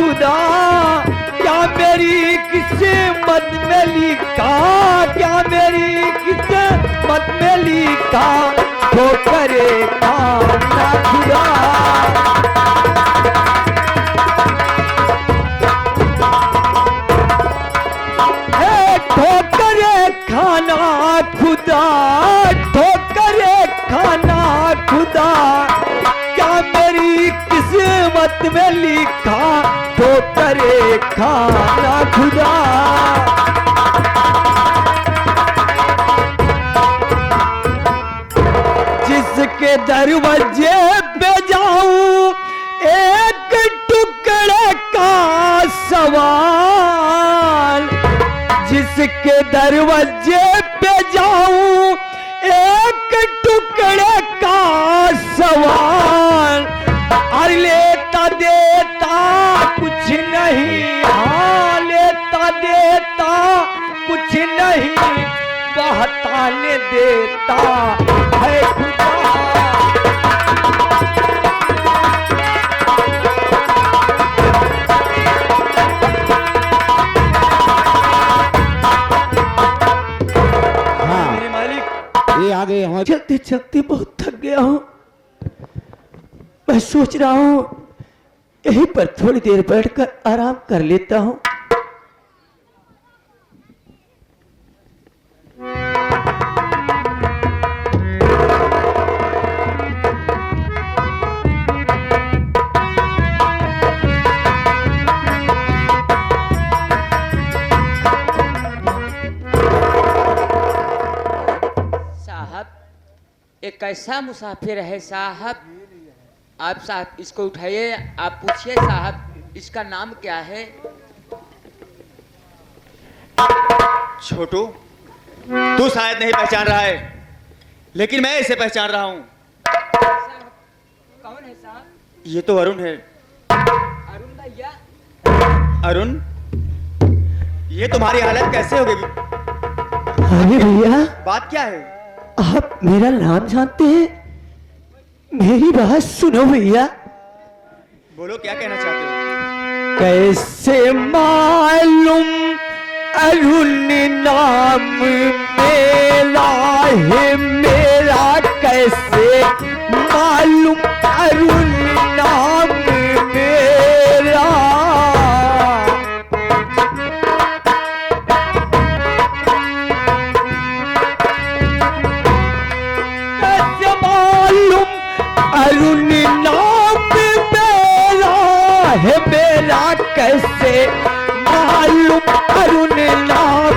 खुदा, क्या मेरी किस्मत में लिखा, क्या मेरी किस्मत में लिखा, ठोकरे खाना खुदा। ठोकरे खाना खुदा, ठोकरे खाना खुदा, क्या मेरी किस्मत में लिखा, ठोकरे खाना खुदा। जिसके दरवाजे पे जाऊं एक टुकड़े का सवाल, जिसके दरवाजे पे जाऊं एक टुकड़े का सवाल, और लेता देता कुछ नहीं, हाँ लेता देता कुछ नहीं, बहताने देता है खुदा। ये आ गए हैं। चलते चलते बहुत थक गया हूँ। मैं सोच रहा हूँ यहीं पर थोड़ी देर बैठकर आराम कर लेता हूँ। एक कैसा मुसाफिर है साहब। आप साहब इसको उठाइए, आप पूछिए साहब इसका नाम क्या है। छोटू, तू शायद नहीं पहचान रहा है, लेकिन मैं इसे पहचान रहा हूँ। कौन है साहब? ये तो अरुण है। अरुण भैया? अरुण, ये तुम्हारी हालत कैसे हो गई? अरे भैया, बात क्या है? आप मेरा नाम जानते हैं? मेरी बात सुनो भैया। बोलो, क्या कहना चाहते हो? कैसे मालूम अरुण नाम मेरा है मेरा, कैसे मालूम अरुण नाम मेरा। कैसे मालूम अरुण नाम मेरा है मेरा, कैसे मालूम अरुण नाम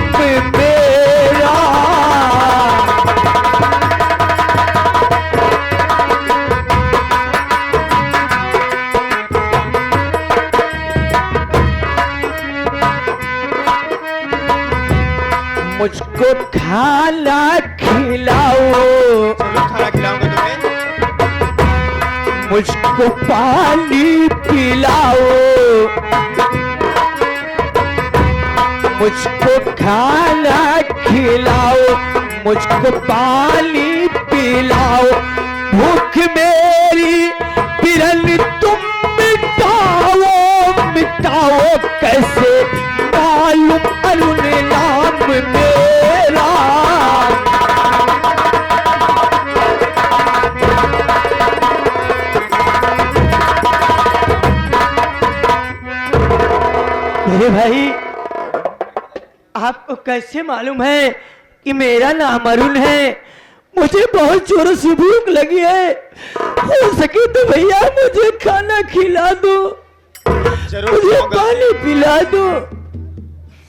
मेरा। मुझको खाना खिलाओ, खाना खिलाऊंगा तुम्हें। मुझको पानी पिलाओ, मुझको खाना खिलाओ, मुझको पानी पिलाओ, भूख मेरी पिरन तुम मिटाओ, मिटाओ, कैसे मालूम अरुण नाम मेरा। मेरे भाई, आपको कैसे मालूम है कि मेरा नाम अरुण है? मुझे बहुत जोरों से भूख लगी है, हो सके तो भैया मुझे खाना खिला दो, मुझे पानी पिला दो।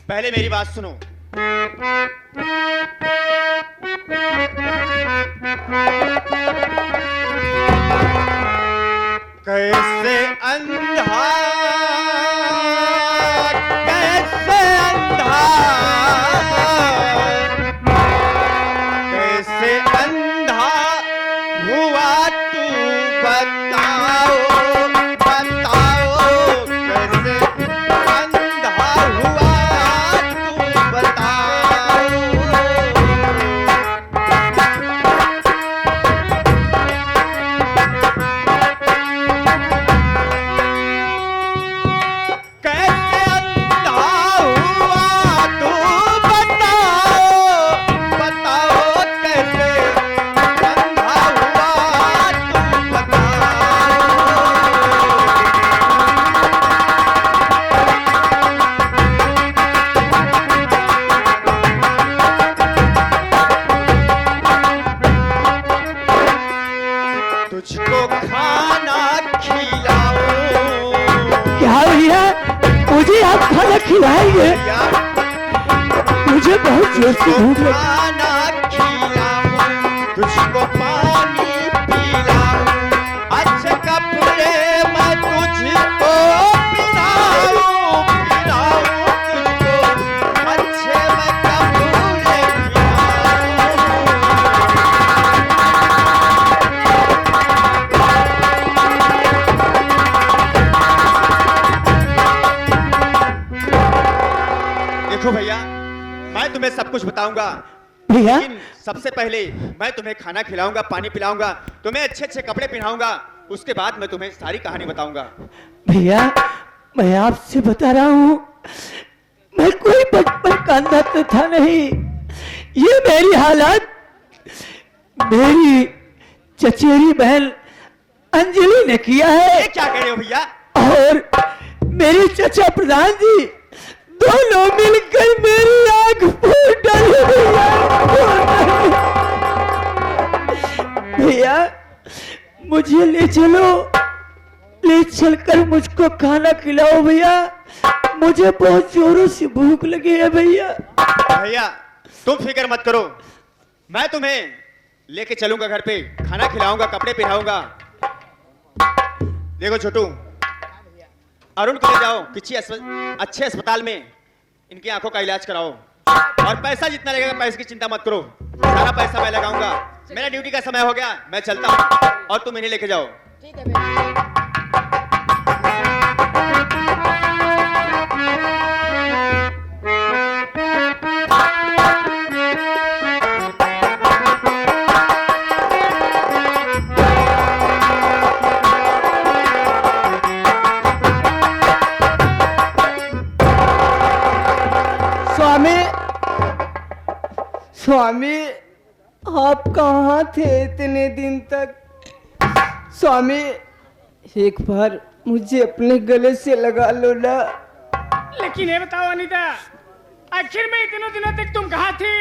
पहले मेरी बात सुनो। कैसे अंधा, कैसे अंधा, कैसे अंधा हुआ तू बताओ, बताओ, कैसे अंधा हुआ तू बताओ। आप खाना खिलाएंगे? भैया मुझे बहुत जोर से भूख लगी। खाना खिलाऊं, तुझको पानी पिलाऊं, अच्छे कपड़े मैं तुझको पिलाऊं, पिलाऊं तुझको, अच्छे मैं कपड़े पिलाऊं। देखो भैया, मैं तुम्हें सब कुछ बताऊंगा, भैया लेकिन सबसे पहले मैं तुम्हें खाना खिलाऊंगा, पानी पिलाऊंगा, तुम्हें अच्छे अच्छे कपड़े पहनाऊंगा, उसके बाद मैं तुम्हें सारी कहानी बताऊंगा। भैया मैं आपसे बता रहा हूँ, मैं कोई बचपन का अंधा तो था नहीं। ये मेरी हालत मेरी चचेरी बहन अंजलि ने किया है, ये क्या कह रहे हो भैया? और मेरे चचा प्रधान जी दोनों मिलकर मेरी आंख फोड़ डाली। भैया मुझे ले चलो, ले चलकर मुझको खाना खिलाओ भैया, मुझे बहुत जोरों से भूख लगी है भैया। भैया तुम फिक्र मत करो, मैं तुम्हें लेके चलूंगा घर पे, खाना खिलाऊंगा, कपड़े पहनाऊंगा। देखो छोटू, अरुण को ले जाओ किसी अच्छे अस्पताल में, इनकी आंखों का इलाज कराओ, और पैसा जितना लगेगा पैसे की चिंता मत करो, सारा पैसा मैं लगाऊंगा। मेरा ड्यूटी का समय हो गया, मैं चलता हूँ, और तुम इन्हें लेके जाओ। ठीक है भैया। स्वामी स्वामी आप कहाँ थे इतने दिन तक? स्वामी एक बार मुझे अपने गले से लगा लो ना। लेकिन ये बताओ अनीता, आखिर में इतने दिनों तक तुम कहाँ थी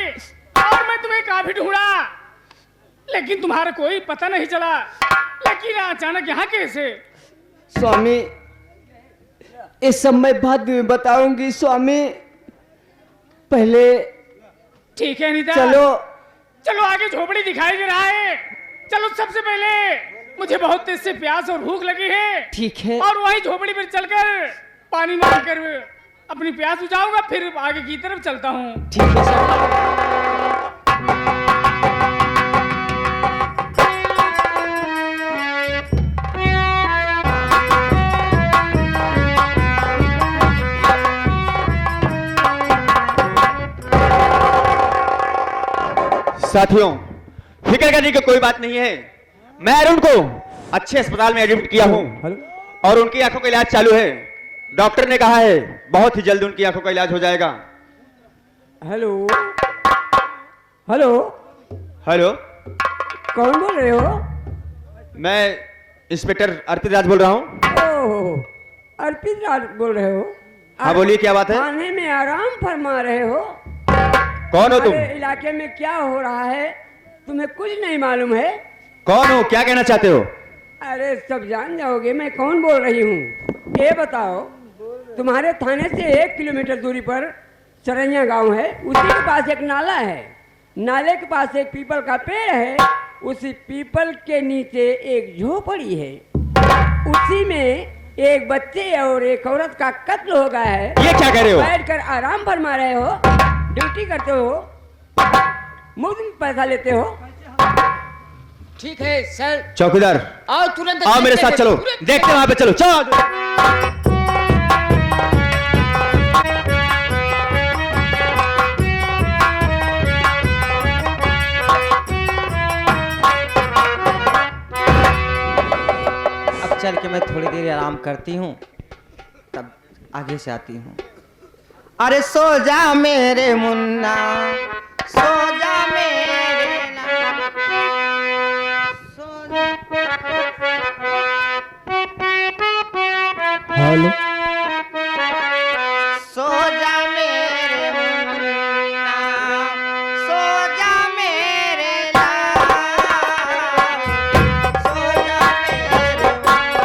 और मैं तुम्हें काफी ढूंढा, लेकिन तुम्हारा कोई पता नहीं चला। लेकिन अचानक यहाँ कैसे? स्वामी इस सब मैं बाद में बताऊंगी स्वामी, पहले ठीक है अनीता, चलो। चलो आगे झोपड़ी दिखाई दे रहा है, चलो। सबसे पहले मुझे बहुत तेज से प्यास और भूख लगी है, ठीक है। और वही झोपड़ी पर चलकर पानी मांग कर अपनी प्यास बुझाऊंगा, फिर आगे की तरफ चलता हूँ। ठीक है सर। साथियों फिक्र करने की कोई बात नहीं है, मैं अरुण को अच्छे अस्पताल में एडमिट किया हूं, और उनकी आंखों का इलाज चालू है। डॉक्टर ने कहा है बहुत ही जल्द उनकी आंखों का इलाज हो जाएगा। हेलो हेलो, हेलो, कौन बोल रहे हो? मैं इंस्पेक्टर अर्पित राज बोल रहा हूं। ओह, अर्पित राज बोल रहे हो? हाँ बोलिए, क्या बात है? थाने में आराम फरमा रहे हो? कौन हो तुम? हमारे इलाके में क्या हो रहा है तुम्हें कुछ नहीं मालूम है? कौन हो, क्या कहना चाहते हो? अरे सब जान जाओगे मैं कौन बोल रही हूँ। ये बताओ, तुम्हारे थाने से 1 किलोमीटर दूरी पर चरैया गांव है, उसी के पास एक नाला है, नाले के पास एक पीपल का पेड़ है, उसी पीपल के नीचे एक झोपड़ी है, उसी में एक बच्चे और एक औरत का कत्ल हो गया है। ये क्या कह रहे हो? बैठकर आराम फरमा रहे हो, ड्यूटी करते हो, मुफ्त में पैसा लेते हो। ठीक है सर, चौकीदार आओ तुरंत। आओ मेरे साथ, चलो तुरंत देखते हैं वहां पे, चलो चलो। अब चल के मैं थोड़ी देर आराम करती हूँ, तब आगे से आती हूँ। अरे सो जा मेरे मुन्ना, सो जा मेरे ना, सो जा। हेलो, सो जा मेरे मुन्ना, सो जा मेरे लाल, सो जा मेरे मुन्ना।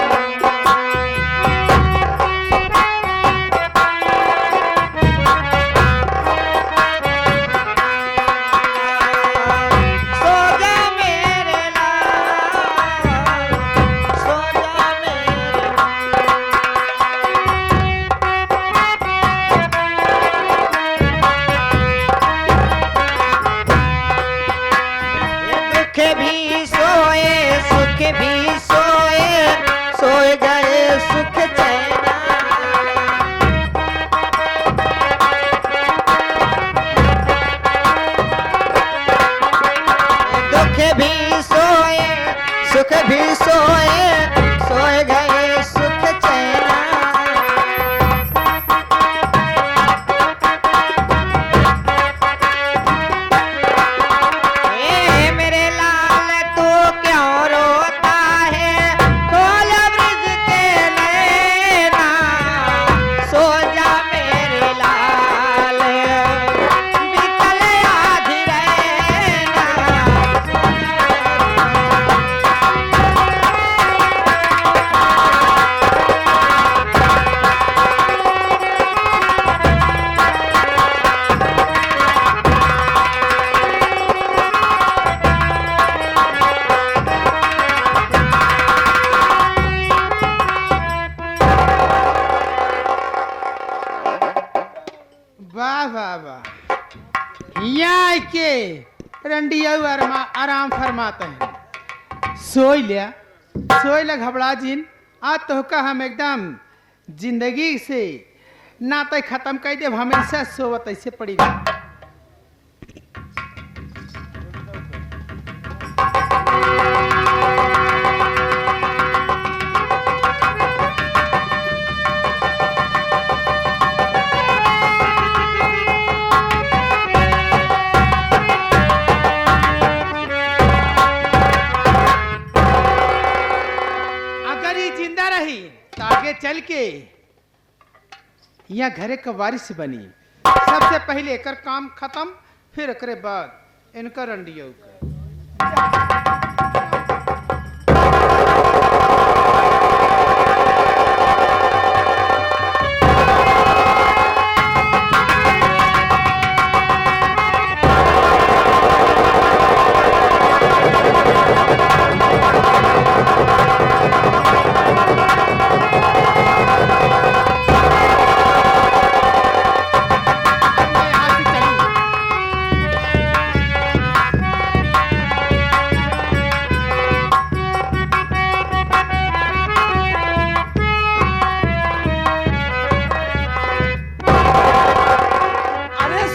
वाह वाह वाह, यहाँ के रंडिया आराम फरमाते हैं। सोई ले घबरा जिन, आज तो का हम एकदम जिंदगी से नाते खत्म कर दे, हमेशा सोवत ऐसे पड़ी रहे। आगे चल के यहाँ घरे का वारिस बनी, सबसे पहले एकर काम खत्म, फिर एकरे बाद इनका रंडियो का।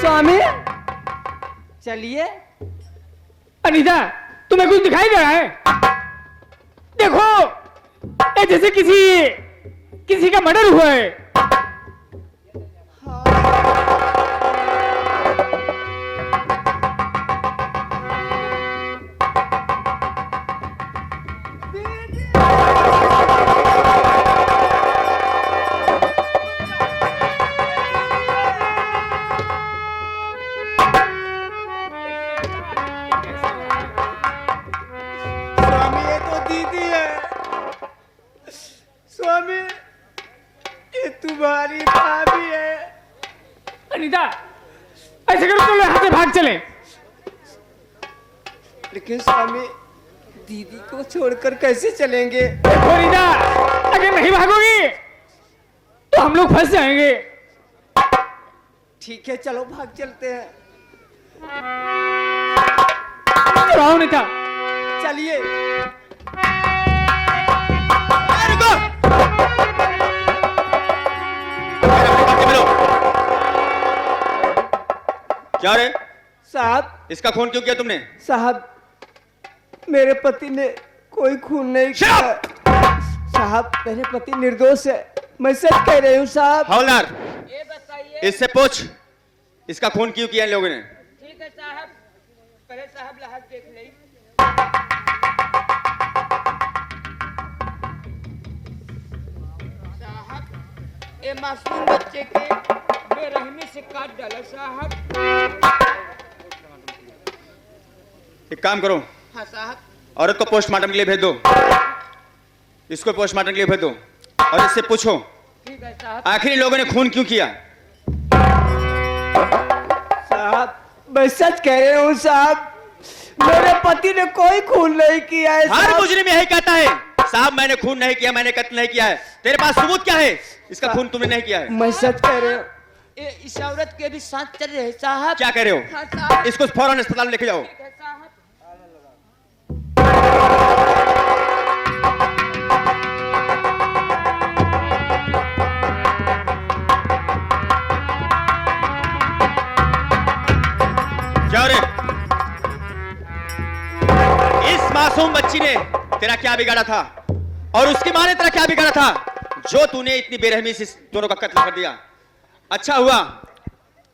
स्वामी चलिए। अनीता, तुम्हें कुछ दिखाई दे रहा है? देखो, ये जैसे किसी का मर्डर हुआ है। स्वामी ये तुम्हारी भाभी है। अनीता, ऐसे करो तो यहाँ से भाग चले। लेकिन स्वामी दीदी को छोड़कर कैसे चलेंगे? देखो अनीता, अगर नहीं भागोगी तो हम लोग फंस जाएंगे। ठीक है, चलो भाग चलते हैं। चलो आओ अनीता। चलिए। क्या रे साहब, इसका खून क्यों किया तुमने? साहब मेरे पति ने कोई खून नहीं किया। साहब मेरे पति निर्दोष है, मैं सच कह रही हूँ साहब। हवलदार, ये बताइए। इससे पूछ, इसका खून क्यों किया इन लोगों ने? ठीक है साहब, पहले साहब लाहौर देख ले। साहब, ये मासूम बच्चे के बेरहमी से काट डाला साहब। एक काम करो, हाँ साहब। औरत को पोस्टमार्टम के लिए भेज दो, इसको पोस्टमार्टम के लिए भेज दो और इससे पूछो ठीक है साहब। आखिर इन लोगों ने खून क्यों किया? साहब मैं सच कह रही हूँ साहब, मेरे पति ने कोई खून नहीं किया है। हर मुजरिम यही कहता है, साहब मैंने खून नहीं किया, मैंने कत्ल नहीं किया है। तेरे पास सबूत क्या है? इसका खून तुमने नहीं किया है। मैं सच कह रही हूँ। ये इस औरत के भी साथ चल रहे साहब। क्या कह रहे हो? हाँ साहब। इसको फौरन अस्पताल में लेके जाओ। ठीक है साहब। क्या रे? इस मासूम बच्ची ने तेरा क्या बिगाड़ा था और उसकी माँ ने तेरा क्या बिगाड़ा था जो तूने इतनी बेरहमी से दोनों का कत्ल कर दिया? अच्छा हुआ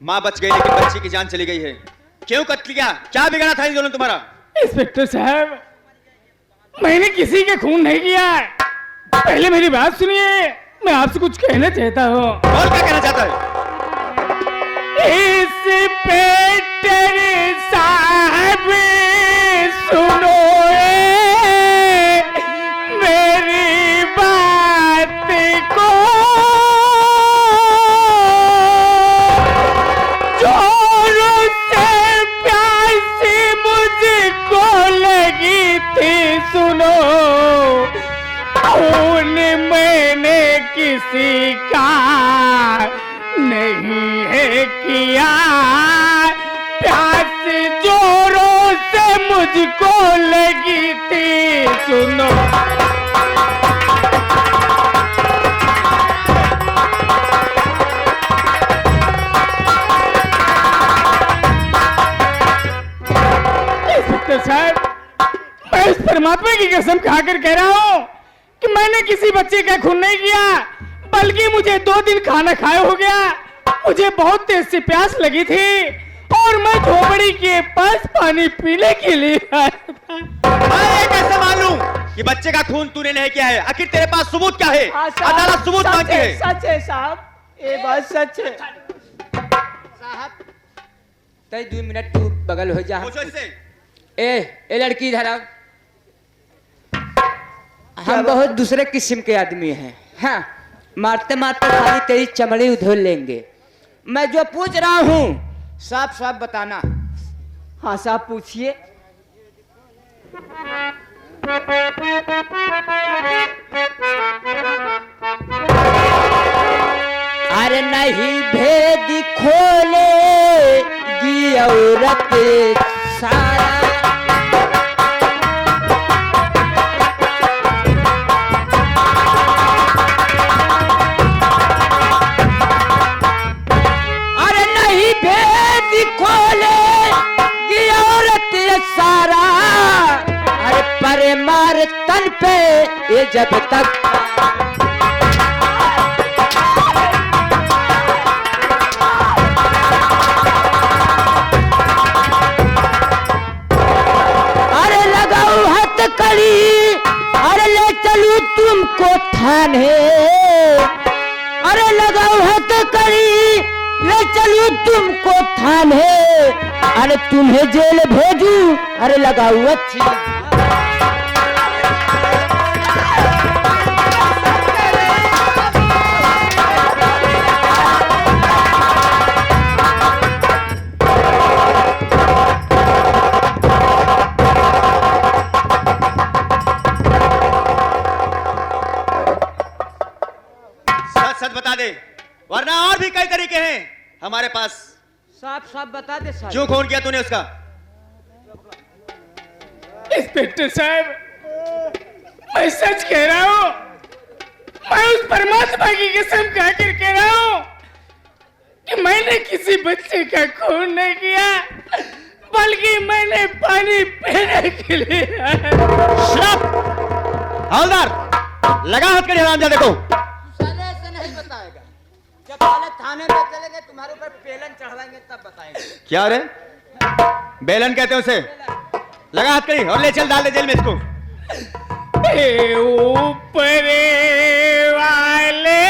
माँ बच गई, लेकिन बच्ची की जान चली गई है। क्यों कत्ल किया? क्या बिगाड़ा था इन दोनों तुम्हारा? इंस्पेक्टर साहब, मैंने किसी के खून नहीं किया है। पहले मेरी बात सुनिए, मैं आपसे कुछ कहना चाहता हूँ। और क्या कहना चाहता है? इंस्पेक्टर साहब सुनो मेरी बात को, जोरों से प्यासी मुझको लगी थी सुनो, खून मैंने किसी का नहीं है किया, प्यास जोरों से मुझको लगी थी, सुनो। इंस्पेक्टर साहब, मैं इस परमात्मा की कसम खाकर कह रहा हूँ कि मैंने किसी बच्चे का खून नहीं किया, बल्कि मुझे 2 दिन खाना खाए हो गया। मुझे बहुत तेज से प्यास लगी थी और मैं झोपड़ी के पास पानी पीने के लिए आया था। मैं कैसे मालूम कि बच्चे का खून तूने नहीं किया है? आखिर तेरे पास सबूत क्या है? अदालत सबूत मांगती है। सच है साहब, ये बात सच है। साहब तय 2 मिनट तू बगल हो जा। पूछो इससे। ए लड़की इधर आओ। हम बहुत दूसरे किस्म के आदमी हैं। हाँ, मारते मारते खाली तेरी चमड़ी उधेड़ लेंगे। मैं जो पूछ रहा हूँ साफ साफ बताना। हाँ साहब पूछिए। अरे नहीं भेद खोलेगी औरत सारा। अरे नहीं भेद खोलेगी औरत सारा। अरे परे मार तन पे ये जब तक कड़ी। अरे ले चलू तुमको थाने। अरे लगाओ हाथ कड़ी, ले चलू तुमको थाने। अरे तुम्हें जेल भेजू, अरे लगाओ अच्छी। सच बता दे, वरना और भी कई तरीके हैं हमारे पास। साफ साफ बता दे साहब। क्यों खून किया तूने उसका? इंस्पेक्टर साहब, मैं सच कह रहा हूँ। मैं उस परमात्मा की कसम खाकर कह रहा हूँ कि मैंने किसी बच्चे का खून नहीं किया, बल्कि मैंने पानी पीने के लिए। हवलदार, लगा हाथ करिए हरामजादे को। नहीं बताएगा। जब पहले थाने पे चलेंगे, तुम्हारे ऊपर बेलन चढ़वाएंगे, तब बताएंगे। क्या रे? बेलन कहते हैं उसे? लगा हाथ करिए और ले चल, डाल दे जेल में इसको। ऊपर वाले